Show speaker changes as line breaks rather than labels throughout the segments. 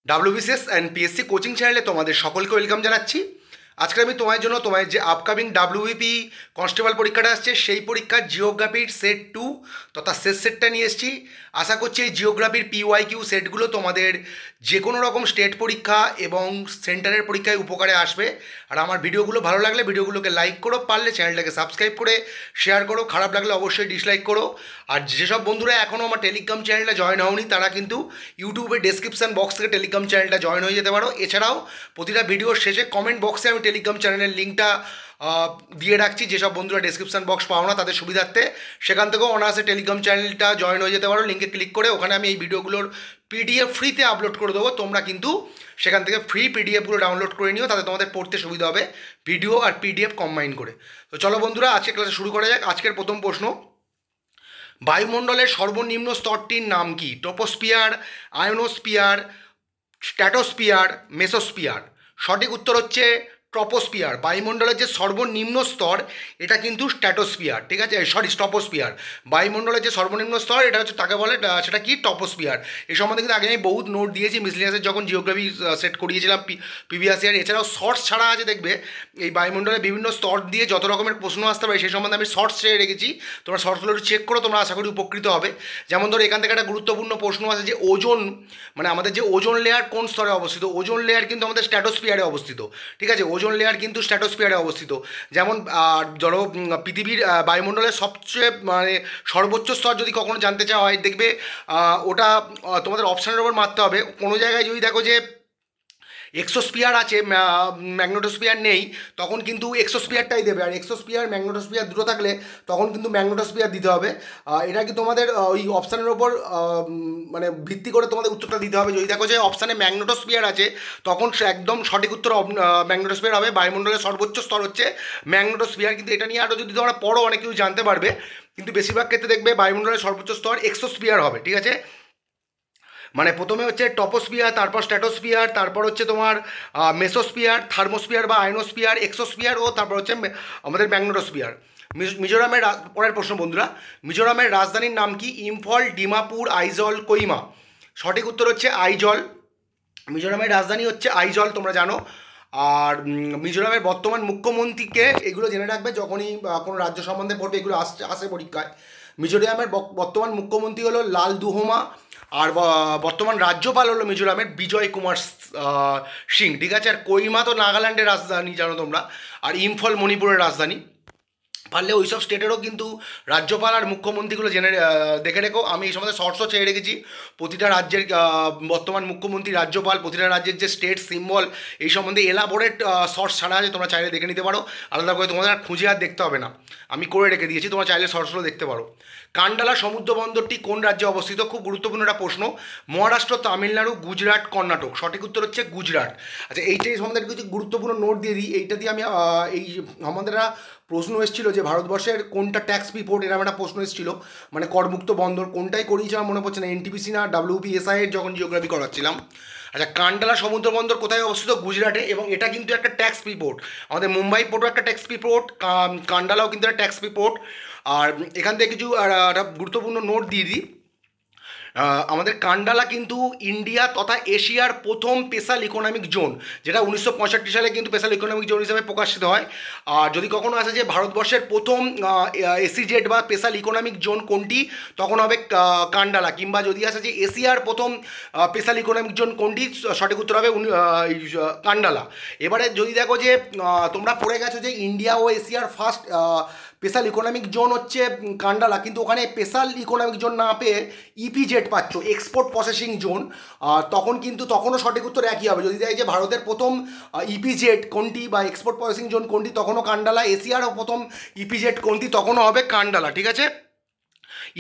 WBCS and PSC coaching চ্যানেলে তোমাদের সকলকে ওয়েলকাম জানাচ্ছি। আজকে আমি তোমার যে আপকামিং ডাব্লিউবিপি কনস্টেবল পরীক্ষাটা আসছে সেই পরীক্ষার জিওগ্রাফির সেট 2 তথা শেষ সেটটা নিয়ে এসেছি। আশা করছি এই জিওগ্রাফির পিওয়াইকিউ সেটগুলো তোমাদের যে কোনো রকম স্টেট পরীক্ষা এবং সেন্টারের পরীক্ষায় উপকারে আসবে। আর আমার ভিডিওগুলো ভালো লাগলে ভিডিওগুলোকে লাইক করো, পারলে চ্যানেলটাকে সাবস্ক্রাইব করে শেয়ার করো, খারাপ লাগলে অবশ্যই ডিসলাইক করো। আর যেসব বন্ধুরা এখনও আমার টেলিগ্রাম চ্যানেলটা জয়েন হওনি তারা কিন্তু ইউটিউবের ডেসক্রিপশন বক্স থেকে টেলিগ্রাম চ্যানেলটা জয়েন হয়ে যেতে পারো। এছাড়াও প্রতিটা ভিডিওর শেষে কমেন্ট বক্সে আমি টেলিগ্রাম চ্যানেলের লিঙ্কটা দিয়ে রাখছি। যেসব বন্ধুরা ডেসক্রিপশন বক্স পাও না তাদের সুবিধার্থে সেখান থেকেও অনায়াসে টেলিগ্রাম চ্যানেলটা জয়েন হয়ে যেতে পারো। লিঙ্কে ক্লিক করে ওখানে আমি এই ভিডিওগুলোর পিডিএফ ফ্রিতে আপলোড করে দেবো। তোমরা কিন্তু সেখান থেকে ফ্রি পিডিএফগুলো ডাউনলোড করে নিও, তাতে তোমাদের পড়তে সুবিধা হবে ভিডিও আর পিডিএফ কম্বাইন করে। তো চলো বন্ধুরা, আজকে ক্লাসে শুরু করা যাক। আজকের প্রথম প্রশ্ন, বায়ুমণ্ডলের সর্বনিম্ন স্তরটির নাম কি? Troposphere, ionosphere, stratosphere, mesosphere? সঠিক উত্তর হচ্ছে ট্রপোস্ফিয়ার। বায়ুমণ্ডলের যে সর্বনিম্ন স্তর এটা কিন্তু স্ট্র্যাটোস্ফিয়ার, ঠিক আছে, ট্রপোস্ফিয়ার। বায়ুমণ্ডলের যে সর্বনিম্ন স্তর এটা হচ্ছে তাকে বলে, সেটা কি? ট্রপোস্ফিয়ার। এই সম্বন্ধে কিন্তু আগে আমি বহুত নোট দিয়েছি মিসলিনিয়াসের যখন জিওগ্রাফি সেট করিয়েছিলাম প্রিভিয়াস ইয়ার। এছাড়াও শর্টস ছাড়া আছে, দেখবে এই বায়ুমণ্ডলের বিভিন্ন স্তর দিয়ে যত রকমের প্রশ্ন আসতে পারে সেই সম্বন্ধে আমি শর্টস ছেড়ে রেখেছি। তোমরা শর্টসগুলো একটু চেক করো, তোমরা আশা করি উপকৃত হবে। যেমন ধরো এখান থেকে একটা গুরুত্বপূর্ণ প্রশ্ন আছে যে ওজোন, মানে আমাদের যে ওজোন লেয়ার কোন স্তরে অবস্থিত? ওজোন লেয়ার কিন্তু আমাদের স্ট্র্যাটোস্ফিয়ারে অবস্থিত, ঠিক আছে। ওজোন লেয়ার কিন্তু স্ট্র্যাটোস্ফিয়ারে অবস্থিত। যেমন ধরো পৃথিবীর বায়ুমণ্ডলের সবচেয়ে মানে সর্বোচ্চ স্তর যদি কখনো জানতে চাওয়া হয়, দেখবে ওটা তোমাদের অপশানের ওপর মারতে হবে। কোনো জায়গায় যদি দেখো যে এক্সোস্ফিয়ার আছে, ম্যাগনেটোস্ফিয়ার নেই, তখন কিন্তু এক্সোস্ফিয়ারটাই দেবে। আর এক্সোস্ফিয়ার ম্যাগনেটোস্ফিয়ার দুটো থাকলে তখন কিন্তু ম্যাগনেটোস্ফিয়ার দিতে হবে। এটা কি তোমাদের ওই অপশানের ওপর মানে ভিত্তি করে তোমাদের উত্তরটা দিতে হবে। যদি দেখো যে অপশানে ম্যাগনেটোস্ফিয়ার আছে তখন একদম সঠিক উত্তর ম্যাগনেটোস্ফিয়ার হবে। বায়ুমণ্ডলের সর্বোচ্চ স্তর হচ্ছে ম্যাগনেটোস্ফিয়ার। কিন্তু এটা নিয়ে আরও যদি তোমরা পড়ো অনেক কিছু জানতে পারবে, কিন্তু বেশিরভাগ ক্ষেত্রে দেখবে বায়ুমণ্ডলের সর্বোচ্চ স্তর এক্সোস্ফিয়ার হবে, ঠিক আছে। মানে প্রথমে হচ্ছে টপোস্ফিয়ার, তারপর স্ট্র্যাটোস্ফিয়ার, তারপর হচ্ছে তোমার মেসোস্ফিয়ার, থার্মোস্ফিয়ার বা আয়নোস্ফিয়ার, এক্সোস্ফিয়ার ও তারপর হচ্ছে আমাদের ম্যাগনেটোস্ফিয়ার। মিজোরামের পরের প্রশ্ন বন্ধুরা, মিজোরামের রাজধানীর নাম কি? ইম্ফল, ডিমাপুর, আইজল, কোহিমা? সঠিক উত্তর হচ্ছে আইজল। মিজোরামের রাজধানী হচ্ছে আইজল, তোমরা জানো। আর মিজোরামের বর্তমান মুখ্যমন্ত্রীকে, এগুলো জেনে রাখবে যখনই কোনো রাজ্য সম্বন্ধে পড়বে, এগুলো আসে পরীক্ষায়। মিজোরামের বর্তমান মুখ্যমন্ত্রী হলো লাল দুহোমা। আর বর্তমান রাজ্যপাল হলো মিজোরামের বিজয় কুমার সিং, ঠিক আছে। আর কোহিমা তো নাগাল্যান্ডের রাজধানী, জানো তোমরা। আর ইম্ফল মণিপুরের রাজধানী। পারলে ওই সব স্টেটেরও কিন্তু রাজ্যপাল আর মুখ্যমন্ত্রীগুলো দেখে রেখো। আমি এই সম্বন্ধে শর্টসও চেয়ে রেখেছি। প্রতিটা রাজ্যের বর্তমান মুখ্যমন্ত্রী, রাজ্যপাল, প্রতিটা রাজ্যের যে স্টেট সিম্বল, এই সম্বন্ধে এলাবোরেট শর্টস ছাড়া আছে, তোমরা চাইলে দেখে নিতে পারো। আলাদা করে তোমাদের আর খুঁজে আর দেখতে হবে না, আমি করে রেখে দিয়েছি, তোমরা চাইলে শর্টসগুলো দেখতে পারো। কান্ডালা সমুদ্র বন্দরটি কোন রাজ্যে অবস্থিত? খুব গুরুত্বপূর্ণ একটা প্রশ্ন। মহারাষ্ট্র, তামিলনাড়ু, গুজরাট, কর্ণাটক? সঠিক উত্তর হচ্ছে গুজরাট। আচ্ছা, এইটাই সম্বন্ধে কিছু গুরুত্বপূর্ণ নোট দিয়ে দিই। এইটা দিয়ে আমি এই সম্বন্ধে প্রশ্ন এসেছিলো যে ভারতবর্ষের কোনটা ট্যাক্স ফ্রি পোর্ট, এরকম একটা প্রশ্ন এসেছিলো, মানে করমুক্ত বন্দর কোনটাই করিয়েছে আমার মনে পড়ছে না, এনটিপিসি না ডাব্লিউপিএসআই এর যখন জিওগ্রাফি করাচ্ছিলাম। আচ্ছা, কান্ডালা সমুদ্র বন্দর কোথায় অবস্থিত? গুজরাটে। এবং এটা কিন্তু একটা ট্যাক্স ফ্রি পোর্ট। আমাদের মুম্বাই পোর্টও একটা ট্যাক্স ফ্রি পোর্ট, কান্ডালাও কিন্তু একটা ট্যাক্স ফ্রি পোর্ট। আর এখান থেকে কিছু একটা গুরুত্বপূর্ণ নোট দিয়ে দিই। আমাদের কান্ডালা কিন্তু ইন্ডিয়া তথা এশিয়ার প্রথম স্পেশাল ইকোনমিক জোন, যেটা 1965 সালে কিন্তু স্পেশাল ইকোনমিক জোন হিসেবে প্রকাশিত হয়। আর যদি কখনো আসে যে ভারতবর্ষের প্রথম এসিজেড বা স্পেশাল ইকোনমিক জোন কোনটি, তখন হবে কান্ডালা। কিংবা যদি আসে যে এশিয়ার প্রথম স্পেশাল ইকোনমিক জোন কোনটি, সঠিক উত্তর হবে কান্ডালা। এবারে যদি দেখো যে তোমরা পড়ে গেছো যে ইন্ডিয়া ও এশিয়ার ফার্স্ট স্পেশাল ইকোনমিক জোন হচ্ছে কান্ডালা, কিন্তু ওখানে স্পেশাল ইকোনমিক জোন না পেয়ে ইপিজেড পাচ্ছ, এক্সপোর্ট প্রসেসিং জোন। তখন কিন্তু তখনও সঠিক উত্তর একই হবে। যদি দেখে যে ভারতের প্রথম ইপিজেড কোনটি বা এক্সপোর্ট প্রসেসিং জোন কোনটি, তখনও কান্ডালা। এশিয়ারও প্রথম ইপিজেড কোনটি, তখনও হবে কান্ডালা, ঠিক আছে।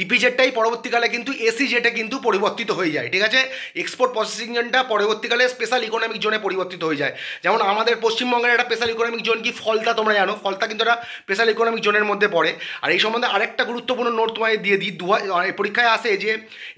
ইপিজেডটাই পরবর্তীকালে কিন্তু এসিজেডে কিন্তু পরিবর্তিত হয়ে যায়, ঠিক আছে। এক্সপোর্ট প্রসেসিং জোনটা পরবর্তীকালে স্পেশাল ইকোনমিক জোনে পরিবর্তিত হয়ে যায়। যেমন আমাদের পশ্চিমবঙ্গের একটা স্পেশাল ইকোনমিক জোন কি? ফলতা, তোমরা জানো, ফলতা কিন্তু একটা স্পেশাল ইকোনমিক জোনের মধ্যে পড়ে। আর এই সম্বন্ধে আরেকটা গুরুত্বপূর্ণ নোট তোমায় দিয়ে দিই। পরীক্ষায় আসে যে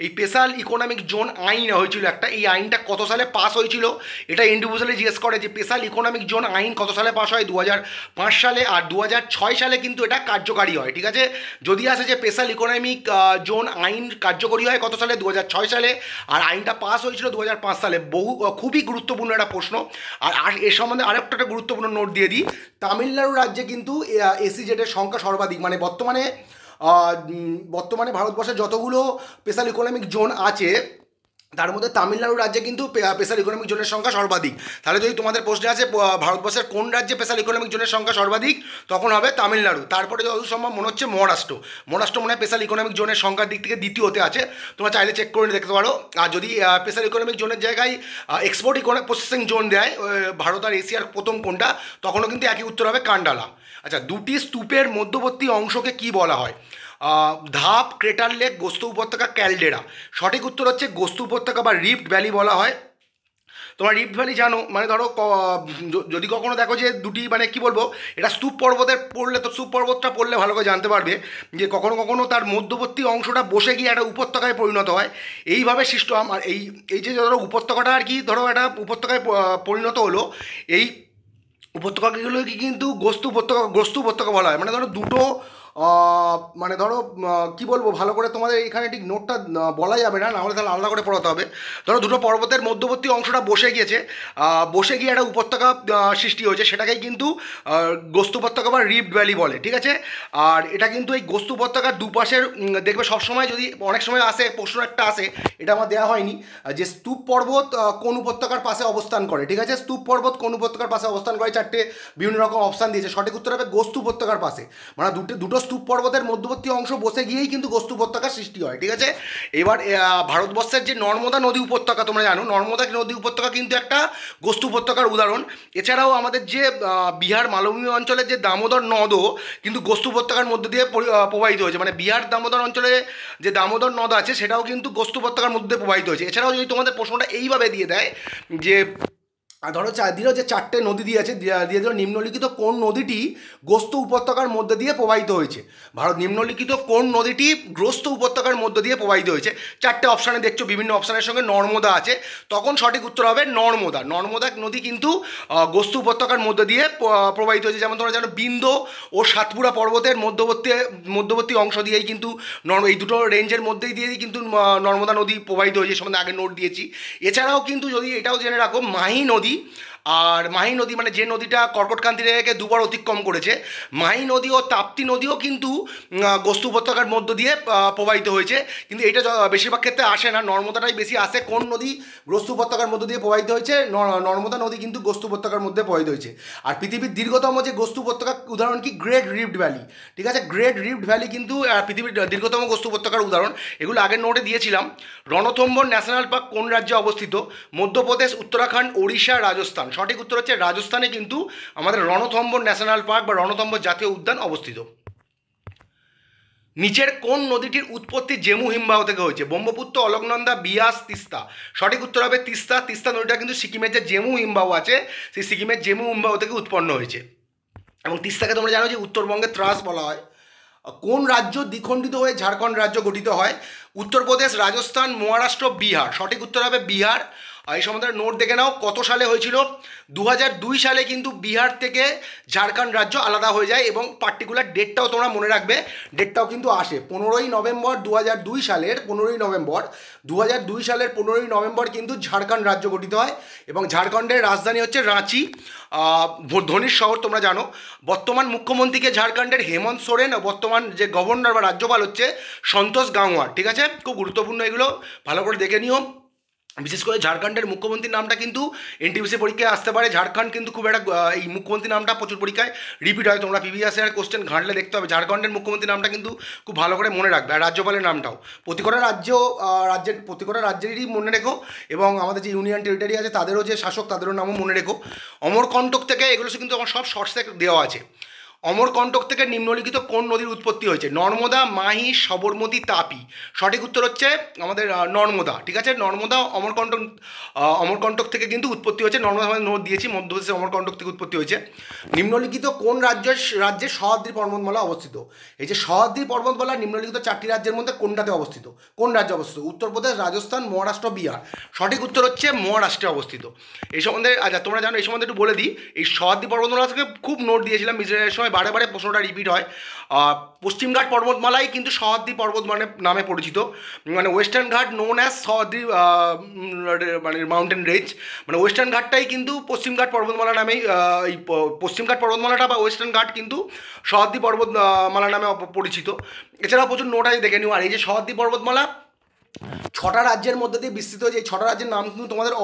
এই স্পেশাল ইকোনমিক জোন আইন হয়েছিল একটা, এই আইনটা কত সালে পাস হয়েছিল, এটা ইন্ডিভিজুয়ালি জিজ্ঞেস করে যে স্পেশাল ইকোনমিক জোন আইন কত সালে পাস হয়? 2005 সালে। আর 2006 সালে কিন্তু এটা কার্যকারী হয়, ঠিক আছে। যদি আসে যে স্পেশাল ইকোনমিক ইকোনমিক জোন আইন কার্যকরী হয় কত সালে? 2006 সালে। আর আইনটা পাস হয়েছিল 2005 সালে। খুবই গুরুত্বপূর্ণ একটা প্রশ্ন। আর এর সম্বন্ধে আরেকটা গুরুত্বপূর্ণ নোট দিয়ে দিই, তামিলনাড়ু রাজ্যে কিন্তু এসইজেডের সংখ্যা সর্বাধিক। মানে বর্তমানে ভারতবর্ষে যতগুলো স্পেশাল ইকোনমিক জোন আছে তার মধ্যে তামিলনাড়ু রাজ্যে কিন্তু স্পেশাল ইকোনমিক জোনের সংখ্যা সর্বাধিক। তাহলে যদি তোমাদের প্রশ্নে আছে ভারতবর্ষের কোন রাজ্যে স্পেশাল ইকোনমিক জোনের সংখ্যা সর্বাধিক, তখন হবে তামিলনাড়ু। তারপরে যতদূর সম্ভব মনে হচ্ছে মহারাষ্ট্র মনে হয় স্পেশাল ইকোনমিক জোনের সংখ্যার দিক থেকে দ্বিতীয়তে আছে। তোমরা চাইলে চেক করে দেখতে পারো। আর যদি স্পেশাল ইকোনমিক জোনের জায়গায় এক্সপোর্ট প্রসেসিং জোন দেয় ভারত আর এশিয়ার প্রথম কোনটা, তখনও কিন্তু একই উত্তর হবে কান্ডালা। আচ্ছা, দুটি স্তূপের মধ্যবর্তী অংশকে কি বলা হয়? ধাপ, ক্রেটার লেক, গোস্ত উপত্যকা, ক্যালডেরা। সঠিক উত্তর হচ্ছে গোস্ত উপত্যকা বা রিফ্ট ভ্যালি বলা হয়। তোমরা রিফ্ট ভ্যালি জানো, মানে ধরো যদি কখনো দেখো যে দুটি, মানে কি বলবো, এটা স্তূপ পর্বতের পড়লে, তো স্তূপ পর্বতটা পড়লে ভালো করে জানতে পারবে যে কখনো কখনো তার মধ্যবর্তী অংশটা বসে গিয়ে একটা উপত্যকায় পরিণত হয়। এইভাবে সৃষ্ট আর এই যে ধরো উপত্যকাটা আর কি, ধরো একটা উপত্যকায় পরিণত হলো, এই উপত্যকাগুলোকে কিন্তু গোস্ত উপত্যকা বলা হয়। মানে ধরো দুটো মানে ধরো কি বলবো, ভালো করে তোমাদের এখানে ঠিক নোটটা বলা যাবে না, নাহলে তাহলে আলাদা করে পড়াতে হবে। ধরো দুটো পর্বতের মধ্যবর্তী অংশটা বসে গিয়ে একটা উপত্যকা সৃষ্টি হয়েছে, সেটাকেই কিন্তু গোস্ত উপত্যকা বা রিফ্ট ভ্যালি বলে, ঠিক আছে। আর এটা কিন্তু এই গোস্ত উপত্যকার দুপাশের দেখবে সবসময়, যদি অনেক সময় আসে প্রশ্ন একটা আসে, এটা আমার দেওয়া হয়নি, যে স্তূপ পর্বত কোন উপত্যকার পাশে অবস্থান করে, ঠিক আছে। স্তূপ পর্বত কোন উপত্যকার পাশে অবস্থান করে, চারটে বিভিন্ন রকম অপশান দিয়েছে। সঠিক উত্তর হবে গোস্ত উপত্যকার পাশে। মানে দুটো স্তূপ পর্বতের মধ্যবর্তী অংশ বসে গিয়েই কিন্তু গোস্ত উপত্যকার সৃষ্টি হয়, ঠিক আছে। এবার ভারতবর্ষের যে নর্মদা নদী উপত্যকা, তোমরা জানো নর্মদা নদী উপত্যকা কিন্তু একটা গোস্ত উপত্যকার উদাহরণ। এছাড়াও আমাদের যে বিহার মালভূমি অঞ্চলের যে দামোদর নদও কিন্তু গোস্ত উপত্যকার মধ্যে দিয়ে প্রবাহিত হয়েছে। মানে বিহার দামোদর অঞ্চলে যে দামোদর নদ আছে সেটাও কিন্তু গোস্ত উপত্যকার মধ্যে দিয়ে প্রবাহিত হয়েছে। এছাড়াও যদি তোমাদের প্রশ্নটা এইভাবে দিয়ে দেয় যে ধরো দিল যে চারটে নদী দিয়েছে, দিয়ে দিল নিম্নলিখিত কোন নদীটি গোস্ত উপত্যকার মধ্যে দিয়ে প্রবাহিত হয়েছে। নিম্নলিখিত কোন নদীটি গ্রস্ত উপত্যকার মধ্যে দিয়ে প্রবাহিত হয়েছে। চারটে অপশানে দেখছো, বিভিন্ন অপশানের সঙ্গে নর্মদা আছে, তখন সঠিক উত্তর হবে নর্মদা। নর্মদা নদী কিন্তু গোস্ত উপত্যকার মধ্যে দিয়ে প্রবাহিত হয়েছে। যেমন তোমরা জানো বিন্দ ও সাতপুরা পর্বতের মধ্যবর্তী অংশ দিয়েই কিন্তু এই দুটো রেঞ্জের মধ্যেই দিয়েই কিন্তু নর্মদা নদী প্রবাহিত হয়েছে, সম্বন্ধে আগে নোট দিয়েছি। এছাড়াও কিন্তু যদি এটাও জেনে রাখো, মাহি নদী মানে যে নদীটা কর্কটক্রান্তি রেখাকে দুবার অতিক্রম করেছে, মাহি নদী ও তাপ্তি নদীও কিন্তু গোস্ত উপত্যকার মধ্য দিয়ে প্রবাহিত হয়েছে। কিন্তু এটা বেশিরভাগ ক্ষেত্রে আসে না, নর্মদাটাই বেশি আসে। কোন নদী গোস্ত উপত্যকার মধ্য দিয়ে প্রবাহিত হয়েছে? নর্মদা নদী কিন্তু গোস্ত উপত্যকার মধ্যে প্রবাহিত হয়েছে। আর পৃথিবীর দীর্ঘতম যে গোস্ত উপত্যকার উদাহরণ কি? গ্রেট রিফ্ট ভ্যালি, ঠিক আছে। গ্রেট রিফ্ট ভ্যালি কিন্তু পৃথিবীর দীর্ঘতম গোস্ত উপত্যকার উদাহরণ। এগুলো আগের নোটে দিয়েছিলাম। রণথম্বর ন্যাশনাল পার্ক কোন রাজ্যে অবস্থিত? মধ্যপ্রদেশ, উত্তরাখণ্ড, ওড়িশা, রাজস্থান। সঠিক উত্তর হচ্ছে রাজস্থানে কিন্তু আমাদের রণথম্বর ন্যাশনাল পার্ক বা রণথম্বর জাতীয় উদ্যান অবস্থিত। নিচের কোন নদীটির উৎপত্তি জেমু হিমবাহ থেকে হয়েছে? ব্রহ্মপুত্র, অলকনন্দা, বিয়াস, তিস্তা। সঠিক উত্তর হবে তিস্তা। তিস্তা নদীটা কিন্তু সিকিমের যে জেমু হিমবাহ আছে, সেই সিকিমের জেমু হিমবাহ থেকে উৎপন্ন হয়েছে। এবং তিস্তাকে তোমরা জানো যে উত্তরবঙ্গের ত্রাস বলা হয়। কোন রাজ্য দ্বিখণ্ডিত হয়ে ঝাড়খণ্ড রাজ্য গঠিত হয়? উত্তরপ্রদেশ, রাজস্থান, মহারাষ্ট্র, বিহার। সঠিক উত্তর হবে বিহার। এই সম্বন্ধে নোট দেখে নাও, কত সালে হয়েছিল? 2002 সালে কিন্তু বিহার থেকে ঝাড়খণ্ড রাজ্য আলাদা হয়ে যায়। এবং পার্টিকুলার ডেটটাও তোমরা মনে রাখবে, ডেটটাও কিন্তু আসে 15ই নভেম্বর 2002 সালের 15ই নভেম্বর 2002 সালের 15ই নভেম্বর কিন্তু ঝাড়খণ্ড রাজ্য গঠিত হয়। এবং ঝাড়খণ্ডের রাজধানী হচ্ছে রাঁচি, ধনির শহর, তোমরা জানো। বর্তমান মুখ্যমন্ত্রীকে ঝাড়খণ্ডের হেমন্ত সোরেন, বর্তমান যে গভর্নর বা রাজ্যপাল হচ্ছে সন্তোষ গাংওয়ার, ঠিক আছে। খুব গুরুত্বপূর্ণ, এগুলো ভালো করে দেখে নিও। বিশেষ করে ঝাড়খণ্ডের মুখ্যমন্ত্রীর নামটা কিন্তু এনটিপিসি পরীক্ষায় আসতে পারে। ঝাড়খণ্ড কিন্তু খুব একটা, এই মুখ্যমন্ত্রীর নামটা প্রচুর পরীক্ষায় রিপিট হয়। তোমরা প্রিভিয়াস ইয়ার কোশ্চেন ঘাঁটলে দেখতে হবে, ঝাড়খণ্ডের মুখ্যমন্ত্রীর নামটা কিন্তু খুব ভালো করে মনে রাখবে। আর রাজ্যপালের নামটাও প্রতি কটা রাজ্যেরই মনে রেখো। এবং আমাদের যে ইউনিয়ন টেরিটরি আছে তাদেরও যে শাসক, তাদেরও নামও মনে রেখো। অমরকণ্টক থেকে, এগুলো কিন্তু আমার সব শর্টসে দেওয়া আছে। অমরকণ্টক থেকে নিম্নলিখিত কোন নদীর উৎপত্তি হয়েছে? নর্মদা, মাহি, সবরমতী, তাপি। সঠিক উত্তর হচ্ছে আমাদের নর্মদা, ঠিক আছে। নর্মদা অমরকণ্টক থেকে কিন্তু উৎপত্তি হয়েছে। নর্মদা আমাদের নোট দিয়েছি, মধ্যপ্রদেশের অমরকণ্টক থেকে উৎপত্তি হয়েছে। নিম্নলিখিত কোন রাজ্যে সহ্যাদ্রি পর্বতমালা অবস্থিত? এই যে সহ্যাদ্রি পর্বতমালা নিম্নলিখিত চারটি রাজ্যের মধ্যে কোনটাতে অবস্থিত? কোন রাজ্যে অবস্থিত? উত্তরপ্রদেশ, রাজস্থান, মহারাষ্ট্র, বিহার। সঠিক উত্তর হচ্ছে মহারাষ্ট্রে অবস্থিত। এই সম্বন্ধে, আচ্ছা তোমরা জানো, এই সম্বন্ধে একটু বলে দিই। এই সহ্যাদ্রি পর্বতমালা থেকে খুব নোট দিয়েছিলাম বিজয়ের সময়, বারে বারে প্রশ্নটা রিপিট হয়। পশ্চিমঘাট পর্বতমালাই কিন্তু সহ্যাদ্রি পর্বতমালা নামে পরিচিত, মানে ওয়েস্টার্ন ঘাট নোন অ্যাজ সহ্যাদ্রি মানে মাউন্টেন রেঞ্জ, মানে ওয়েস্টার্ন ঘাটটাই কিন্তু পশ্চিমঘাট পর্বতমালা নামেই, এই পশ্চিমঘাট পর্বতমালাটা বা ওয়েস্টার্ন ঘাট কিন্তু সহ্যাদ্রি পর্বতমালা নামে পরিচিত। এছাড়াও প্রচুর নোট আছে দেখে নিও। আর এই যে সহ্যাদ্রি পর্বতমালা 6টা রাজ্যের মধ্যে দিয়ে বিস্তৃত হয়েছে, এই 6টা রাজ্যের নাম কিন্তু তোমাদের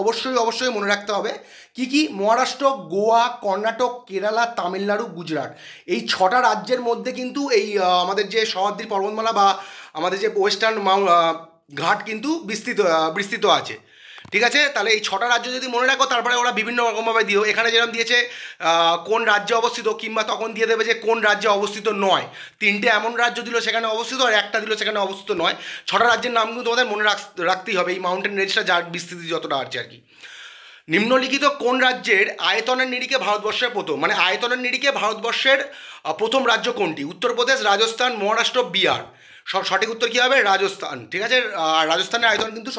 অবশ্যই মনে রাখতে হবে। কি কি? মহারাষ্ট্র, গোয়া, কর্ণাটক, কেরালা, তামিলনাড়ু, গুজরাট। এই 6টা রাজ্যের মধ্যে কিন্তু এই আমাদের যে সহ্যাদ্রি পর্বতমালা বা আমাদের যে ওয়েস্টার্ন ঘাট কিন্তু বিস্তৃত আছে। ঠিক আছে, তাহলে এই 6টা রাজ্য যদি মনে রাখো, তারপরে ওরা বিভিন্ন রকমভাবে দিও। এখানে যেরকম দিয়েছে কোন রাজ্যে অবস্থিত, কিংবা তখন দিয়ে দেবে যে কোন রাজ্যে অবস্থিত নয়। 3টে এমন রাজ্য দিল সেখানে অবস্থিত, আর একটা দিল সেখানে অবস্থিত নয়। 6টা রাজ্যের নাম কিন্তু তোমাদের মনে রাখতেই হবে, এই মাউন্টেন রেঞ্জটা যার বিস্তৃতি যতটা আছে আর কি। নিম্নলিখিত কোন রাজ্যের আয়তনের নিরিখে ভারতবর্ষের প্রথম, মানে আয়তনের নিরিখে ভারতবর্ষের প্রথম রাজ্য কোনটি? উত্তরপ্রদেশ, রাজস্থান, মহারাষ্ট্র, বিহার। সঠিক উত্তর কী হবে? রাজস্থান। ঠিক আছে, রাজস্থানের আয়তন কিন্তু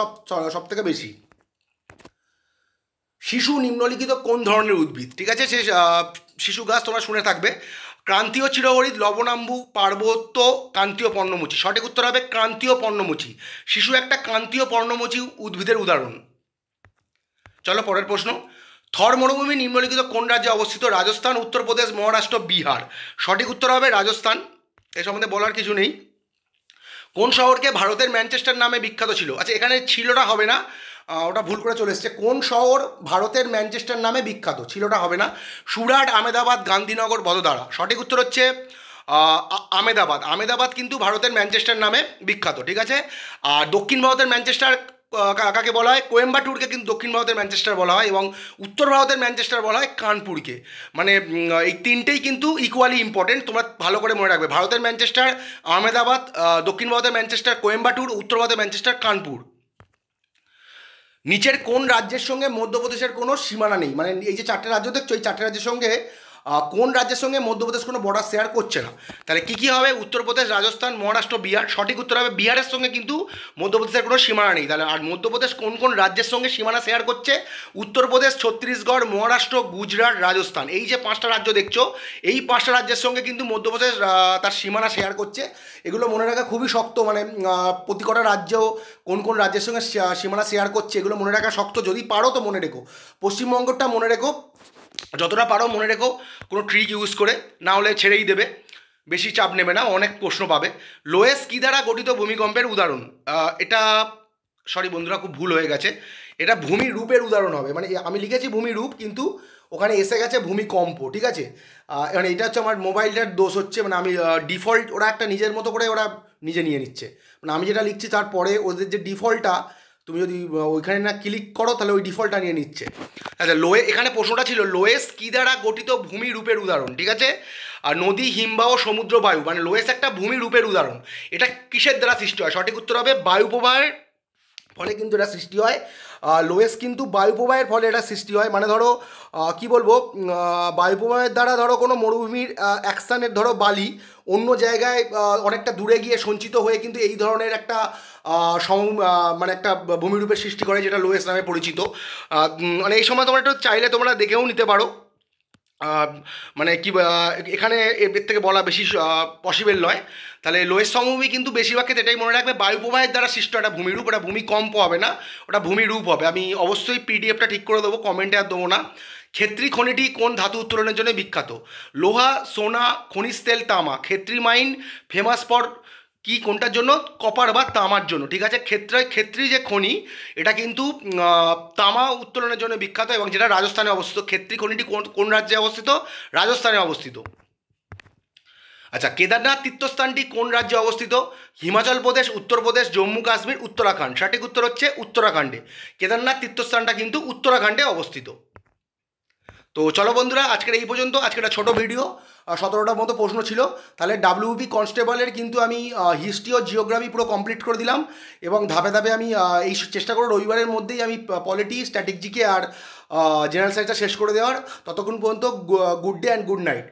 সব থেকে বেশি। শিশু নিম্নলিখিত কোন ধরনের উদ্ভিদ? ঠিক আছে, সে শিশু গাছ তোমরা শুনে থাকবে। ক্রান্তীয় চিরহরিৎ, লবণাম্বু, পার্বত্য, ক্রান্তীয় পর্ণমোচী। সঠিক উত্তর হবে ক্রান্তীয় পর্ণমোচী। শিশু একটা ক্রান্তীয় পর্ণমোচী উদ্ভিদের উদাহরণ। চলো পরের প্রশ্ন। থর মরুভূমি নিম্নলিখিত কোন রাজ্যে অবস্থিত? রাজস্থান, উত্তরপ্রদেশ, মহারাষ্ট্র, বিহার। সঠিক উত্তর হবে রাজস্থান। এ সম্বন্ধে বলার কিছু নেই। কোন শহরকে ভারতের ম্যানচেস্টার নামে বিখ্যাত ছিল? আচ্ছা, এখানে ছিলটা হবে না, ওটা ভুল করে চলে এসছে। কোন শহর ভারতের ম্যানচেস্টার নামে বিখ্যাত? ছিলটা হবে না। সুরাট, আহমেদাবাদ, গান্ধীনগর, বদোদরা। সঠিক উত্তর হচ্ছে আহমেদাবাদ কিন্তু ভারতের ম্যানচেস্টার নামে বিখ্যাত। ঠিক আছে, আর দক্ষিণ ভারতের ম্যানচেস্টার কাকে বলা হয়? কোয়েম্বাটুরকে কিন্তু দক্ষিণ ভারতের ম্যানচেস্টার বলা হয়, এবং উত্তর ভারতের ম্যানচেস্টার বলা হয় কানপুরকে। মানে এই তিনটেই কিন্তু ইকুয়ালি ইম্পর্টেন্ট, তোমরা ভালো করে মনে রাখবে। ভারতের ম্যানচেস্টার আহমেদাবাদ, দক্ষিণ ভারতের ম্যানচেস্টার কোয়েম্বাটুর, উত্তর ভারতের ম্যানচেস্টার কানপুর। নিচের কোন রাজ্যের সঙ্গে মধ্যপ্রদেশের কোনো সীমানা নেই? মানে এই যে 4টে রাজ্য দেখছো, এই 4টে রাজ্যের সঙ্গে কোন রাজ্যের সঙ্গে মধ্যপ্রদেশ কোনো বর্ডার শেয়ার করছে না? তাহলে কী হবে? উত্তরপ্রদেশ, রাজস্থান, মহারাষ্ট্র, বিহার। সঠিক উত্তর হবে বিহারের সঙ্গে কিন্তু মধ্যপ্রদেশের কোনো সীমানা নেই। তাহলে আর মধ্যপ্রদেশ কোন কোন রাজ্যের সঙ্গে সীমানা শেয়ার করছে? উত্তরপ্রদেশ, ছত্তিশগড়, মহারাষ্ট্র, গুজরাট, রাজস্থান। এই যে 5টা রাজ্য দেখছো, এই 5টা রাজ্যের সঙ্গে কিন্তু মধ্যপ্রদেশ তার সীমানা শেয়ার করছে। এগুলো মনে রাখা খুবই শক্ত, মানে প্রতি কটা রাজ্য কোন কোন রাজ্যের সঙ্গে সীমানা শেয়ার করছে এগুলো মনে রাখা শক্ত। যদি পারো তো মনে রেখো, পশ্চিমবঙ্গটা মনে রেখো, যতটা পারো মনে রেখো, কোনো ট্রিক ইউজ করে, না হলে ছেড়েই দেবে, বেশি চাপ নেবে না, অনেক প্রশ্ন পাবে। লোয়েস কী দ্বারা গঠিত ভূমিকম্পের উদাহরণ? এটা সরি বন্ধুরা, খুব ভুল হয়ে গেছে, এটা ভূমিরূপের উদাহরণ হবে। মানে আমি লিখেছি ভূমিরূপ, কিন্তু ওখানে এসে গেছে ভূমিকম্প। ঠিক আছে, মানে এটা হচ্ছে আমার মোবাইলটার দোষ হচ্ছে, মানে আমি ডিফল্ট, ওরা একটা নিজের মতো করে ওরা নিজে নিয়ে নিচ্ছে, মানে আমি যেটা লিখছি তারপরে ওদের যে ডিফল্টটা, তুমি যদি ওইখানে না ক্লিক করো তাহলে ওই ডিফল্টটা নিয়ে নিচ্ছে। আচ্ছা, এখানে প্রশ্নটা ছিল লোয়েস কী দ্বারা গঠিত ভূমিরূপের উদাহরণ। ঠিক আছে, আর নদী, হিমবাহ, সমুদ্র, বায়ু, মানে লোয়েস একটা ভূমিরূপের উদাহরণ। এটা কিসের দ্বারা সৃষ্টি হয়? সঠিক উত্তর হবে বায়ু প্রবাহের ফলে কিন্তু এটা সৃষ্টি হয়। লোয়েস কিন্তু বায়ু প্রবাহের ফলে এটা সৃষ্টি হয়। মানে ধরো কি বলবো, বায়ু প্রবাহের দ্বারা ধরো কোনো মরুভূমির অ্যাকশানের ধরো বালি অন্য জায়গায় অনেকটা দূরে গিয়ে সঞ্চিত হয়ে কিন্তু এই ধরনের একটা মানে একটা ভূমিরূপের সৃষ্টি করে, যেটা লোয়েস নামে পরিচিত। মানে এই সময় তোমরা একটু চাইলে তোমরা দেখেও নিতে পারো, মানে কি এখানে এর থেকে বলা বেশি পসিবল নয়। তাহলে লোয়েস সমভূমি কিন্তু বেশিরভাগ ক্ষেত্রে এটাই মনে রাখবে, বায়ু প্রবাহের দ্বারা সৃষ্ট একটা ভূমিরূপ, ওটা ভূমিকম্প হবে না, ওটা ভূমিরূপ হবে। আমি অবশ্যই পিডিএফটা ঠিক করে দেবো, কমেন্টে আর দেবো না। ক্ষেত্রী খনিটি কোন ধাতু উত্তোলনের জন্য বিখ্যাত? লোহা, সোনা, খনিজ তেল, তামা। ক্ষেত্রী মাইন ফেমাস ফর কি, কোনটার জন্য? কপার বা তামার জন্য। ঠিক আছে, ক্ষেত্রী যে খনি, এটা কিন্তু তামা উত্তোলনের জন্য বিখ্যাত, এবং যেটা রাজস্থানে অবস্থিত। ক্ষেত্রী খনিটি কোন রাজ্যে অবস্থিত? রাজস্থানে অবস্থিত। আচ্ছা, কেদারনাথ তীর্থস্থানটি কোন রাজ্যে অবস্থিত? হিমাচল প্রদেশ, উত্তরপ্রদেশ, জম্মু কাশ্মীর, উত্তরাখণ্ড। সঠিক উত্তর হচ্ছে উত্তরাখণ্ডে। কেদারনাথ তীর্থস্থানটা কিন্তু উত্তরাখণ্ডে অবস্থিত। তো চলো বন্ধুরা, আজকের এই পর্যন্ত। আজকে একটা ছোটো ভিডিও, 17টার মতো প্রশ্ন ছিল। তাহলে ডাব্লিউবি কনস্টেবলের কিন্তু আমি হিস্ট্রি ও জিওগ্রাফি পুরো কমপ্লিট করে দিলাম, এবং ধাপে ধাপে আমি এই চেষ্টা করব রবিবারের মধ্যেই আমি পলিটি, স্ট্র্যাটেজিকে আর জেনারেল সায়েন্সটা শেষ করে দেওয়ার। ততক্ষণ পর্যন্ত good day and good night.